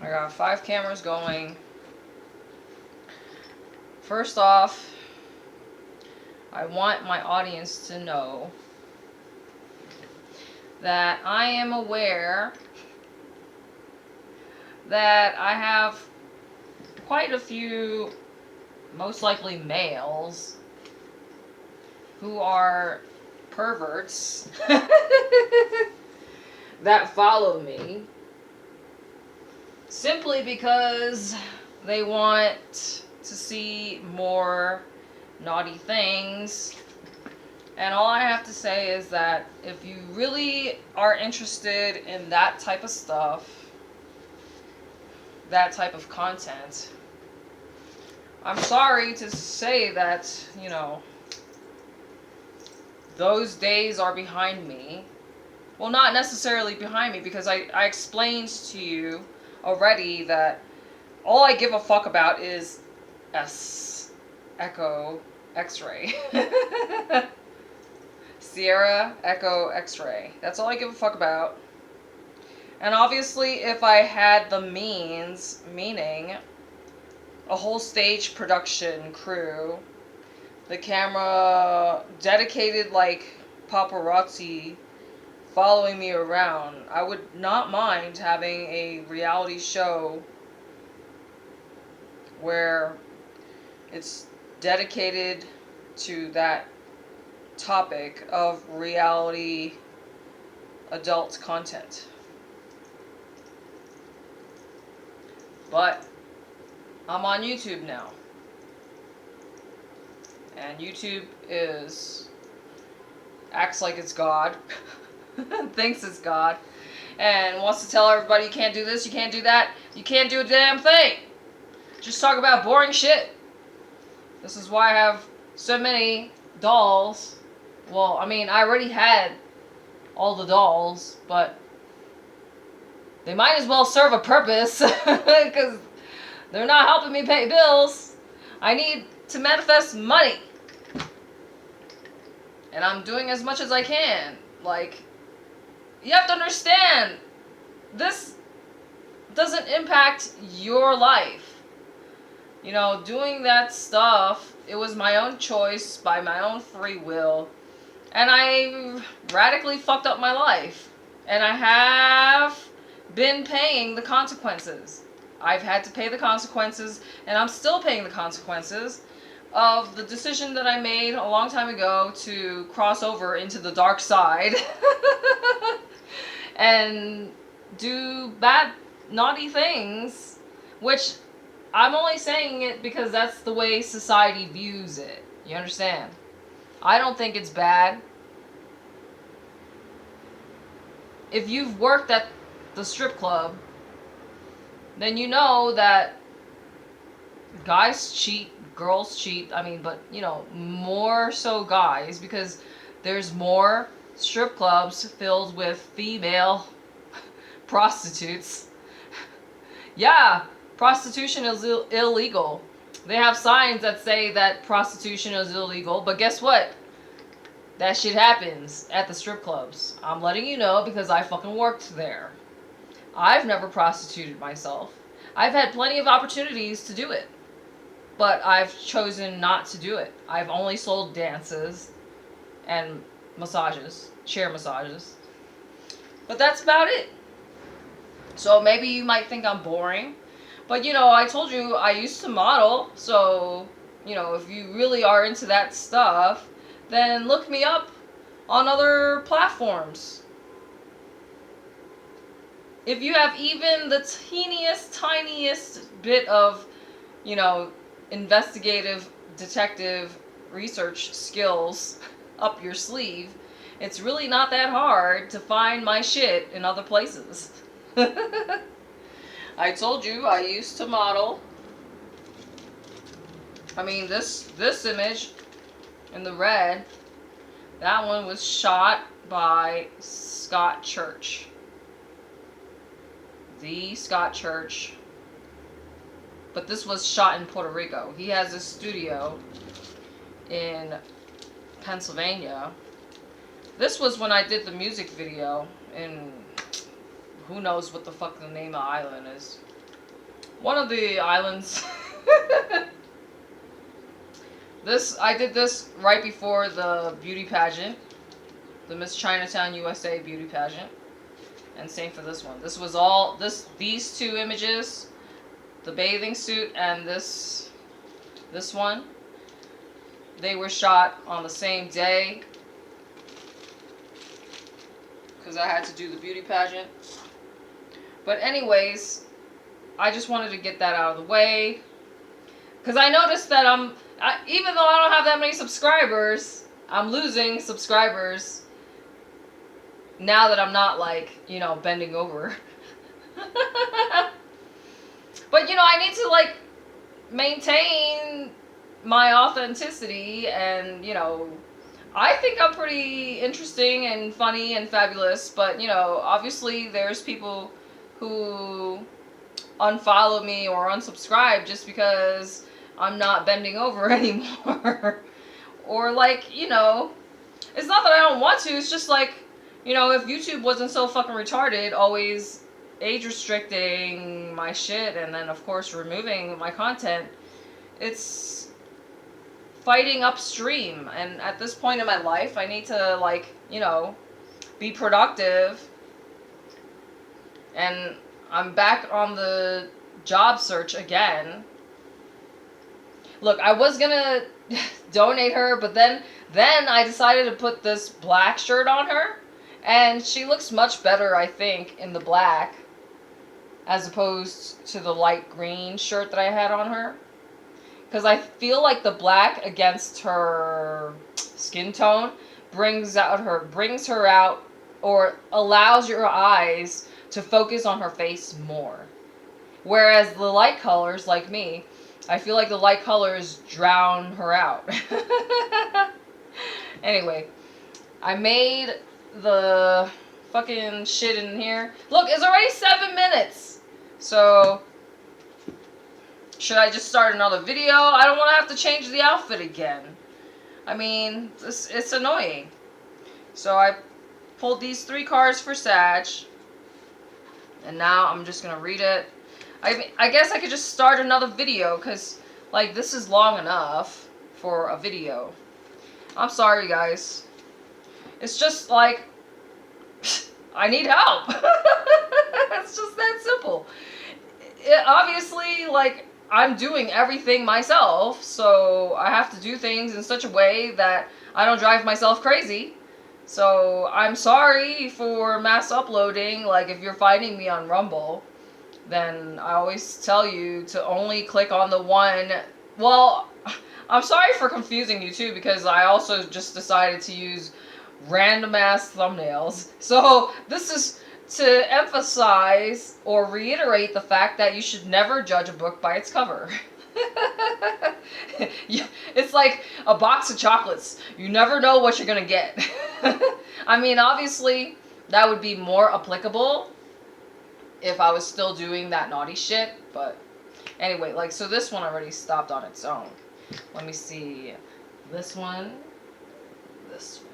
I got 5 cameras going. First off, I want my audience to know that I am aware that I have quite a few, most likely males, who are perverts that follow me simply because they want to see more naughty things. And all I have to say is that if you really are interested in that type of stuff, that type of content, I'm sorry to say that, you know, those days are behind me. Well, not necessarily behind me, because I explained to you already that all I give a fuck about is S, Echo, X-ray. Sierra, Echo, X-ray. That's all I give a fuck about. And obviously, if I had the means, meaning a whole stage production crew, the camera dedicated like paparazzi following me around, I would not mind having a reality show where it's dedicated to that topic of reality adult content. But I'm on YouTube now. And YouTube acts like it's God, thinks it's God, and wants to tell everybody you can't do this, you can't do that, you can't do a damn thing. Just talk about boring shit. This is why I have so many dolls. Well, I mean, I already had all the dolls, but they might as well serve a purpose, because they're not helping me pay bills. I need to manifest money. And I'm doing as much as I can. Like, you have to understand, this doesn't impact your life. You know, doing that stuff, it was my own choice, by my own free will. And I radically fucked up my life. And I have been paying the consequences. I've had to pay the consequences, and I'm still paying the consequences of the decision that I made a long time ago to cross over into the dark side and do bad, naughty things, which I'm only saying it because that's the way society views it. You understand? I don't think it's bad. If you've worked at the strip club, then you know that guys cheat, girls cheat. I mean, but, you know, more so guys, because there's more strip clubs filled with female prostitutes. Yeah, prostitution is illegal. They have signs that say that prostitution is illegal, but guess what? That shit happens at the strip clubs. I'm letting you know because I fucking worked there. I've never prostituted myself. I've had plenty of opportunities to do it, but I've chosen not to do it. I've only sold dances and massages, chair massages. But that's about it. So maybe you might think I'm boring, but you know, I told you I used to model, so, you know, if you really are into that stuff, then look me up on other platforms. If you have even the teeniest, tiniest bit of, you know, investigative, detective, research skills up your sleeve, it's really not that hard to find my shit in other places. I told you I used to model. I mean, this image in the red, that one was shot by Scott Church. The Scott Church. But this was shot in Puerto Rico. He has a studio in Pennsylvania. This was when I did the music video in who knows what the fuck the name of the island is. One of the islands. I did this right before the beauty pageant, the Miss Chinatown USA beauty pageant, and same for this one. This was all these two images, the bathing suit and this one. They were shot on the same day because I had to do the beauty pageant. But anyways, I just wanted to get that out of the way because I noticed that even though I don't have that many subscribers, I'm losing subscribers now that I'm not, like, you know, bending over. But, you know, I need to, like, maintain my authenticity, and, you know, I think I'm pretty interesting and funny and fabulous, but, you know, obviously there's people who unfollow me or unsubscribe just because I'm not bending over anymore. Or, like, you know, it's not that I don't want to, it's just like, you know, if YouTube wasn't so fucking retarded, always age restricting my shit and then of course removing my content, it's fighting upstream. And at this point in my life, I need to, like, you know, be productive. And I'm back on the job search again. Look, I was gonna donate her, but then I decided to put this black shirt on her, and she looks much better, I think, in the black as opposed to the light green shirt that I had on her. Because I feel like the black against her skin tone brings her out, or allows your eyes to focus on her face more. Whereas the light colors, like me, I feel like the light colors drown her out. Anyway, I made the fucking shit in here. Look, it's already 7 minutes. So, should I just start another video? I don't want to have to change the outfit again. I mean, it's annoying. So I pulled these 3 cards for Sag. And now I'm just going to read it. I guess I could just start another video because, like, this is long enough for a video. I'm sorry, guys. It's just, like, I need help. It's just that simple. Obviously, like, I'm doing everything myself, so I have to do things in such a way that I don't drive myself crazy. So I'm sorry for mass uploading. Like, if you're finding me on Rumble, then I always tell you to only click on the one. Well, I'm sorry for confusing you too, because I also just decided to use random ass thumbnails. So this is to emphasize or reiterate the fact that you should never judge a book by its cover. It's like a box of chocolates. You never know what you're gonna get. I mean, obviously, that would be more applicable if I was still doing that naughty shit, but anyway, like, so this one already stopped on its own. Let me see. This one. This one.